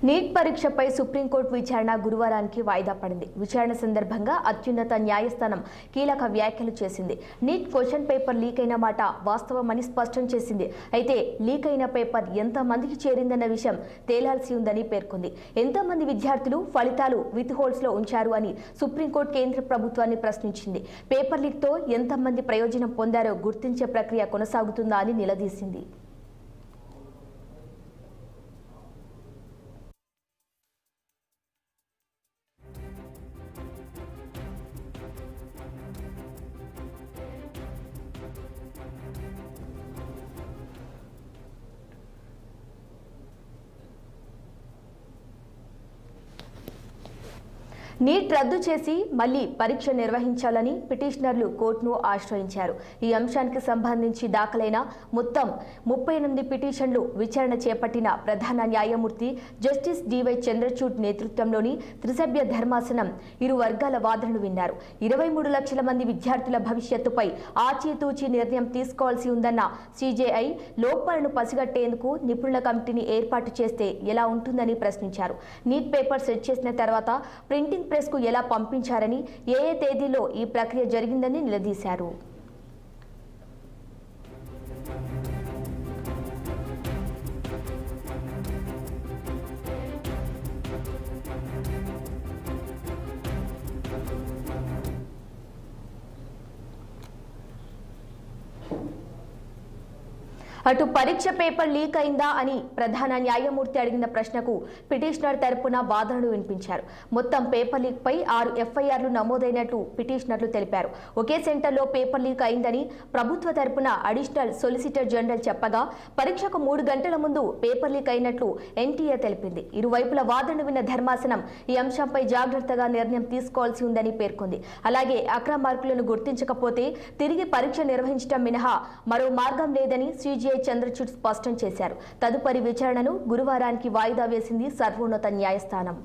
Neat పరీక్షపై supreme court విచారణ గురువారానికి వాయిదా పడింది. విచారణ సందర్భంగా అత్యున్నత న్యాయస్థానం కీలక వ్యాఖ్యలు చేసింది. నీట్ క్వశ్చన్ పేపర్ లీక్ అయిన మాట వాస్తవమని స్పష్టం చేసింది. అయితే లీక్ అయిన పేపర్ ఎంత మందికి చేరిందన్న విషయం తేలాల్సి ఉందని పేర్కొంది. ఎంతమంది విద్యార్థులు ఫలితాలు విత్ హోల్స్ లో ఉంచారు అని సుప్రీంకోర్టు కేంద్ర ప్రభుత్వాన్ని ప్రశ్నించింది. పేపర్ లీక్ తో ఎంతమంది ప్రయోజనం పొందారో గుర్తించే ప్రక్రియ కొనసాగుతుందా అని నిలదీసింది. నీట్ రద్దు చేసి మళ్లీ పరీక్ష నిర్వహించాలని పిటిషనర్లు కోర్టును ఆశ్రయించారు. ఈ అంశానికి సంబంధించి దాఖలైన మొత్తం 38 పిటిషన్లు విచారణ చేపట్టిన ప్రధాన న్యాయమూర్తి జస్టిస్ డివై చంద్రచూడ్ నేతృత్వంలోని త్రిసభ్య ధర్మాసనం ఇరు వర్గాల వాదనలు విన్నారు. 23 లక్షల మంది విద్యార్థుల భవిష్యత్తుపై ఆచితూచి నిర్ణయం తీసుకోవాల్సి ఉందన్న సిజేఐ లోపాలను పసిగట్టేందుకు నిపుణుల కమిటీని ఏర్పాటు చేస్తే ఎలా ఉంటుందని ప్రశ్నించారు. నీట్ పేపర్ సెట్ చేసిన తర్వాత ప్రింటింగ్ ప్రెస్ కు ఎలా పంపించారని, ఏ తేదీలో ఈ ప్రక్రియ జరిగిందని నిలదీశారు. అటు పరీక్ష పేపర్ లీక్ అయిందా అని ప్రధాన న్యాయమూర్తి అడిగిన ప్రశ్నకు పిటిషనర్ తరపున వాదనలు వినిపించారు. మొత్తం పేపర్ లీక్ పై 6 ఎఫ్ఐఆర్లు నమోదైనట్టు పిటిషనర్లు తెలిపారు. ఒకే సెంటర్లో పేపర్ లీక్ అయిందని ప్రభుత్వ తరపున అడిషనల్ సొలిసిటర్ జనరల్ చెప్పగా, పరీక్షకు 3 గంటల ముందు పేపర్ లీక్ అయినట్లు ఎన్టీఏ తెలిపింది. ఇరువైపుల వాదనలు విన్న ధర్మాసనం ఈ అంశంపై జాగ్రత్తగా నిర్ణయం తీసుకోవాల్సి ఉందని పేర్కొంది. అలాగే అక్రమ మార్కులను గుర్తించకపోతే తిరిగి పరీక్ష నిర్వహించడం మినహా మరో మార్గం లేదని సిజేఐ చంద్రచూడ్ స్పష్టం చేశారు. తదుపరి విచారణను గురువారానికి వాయిదా వేసింది సర్వోన్నత న్యాయస్థానం.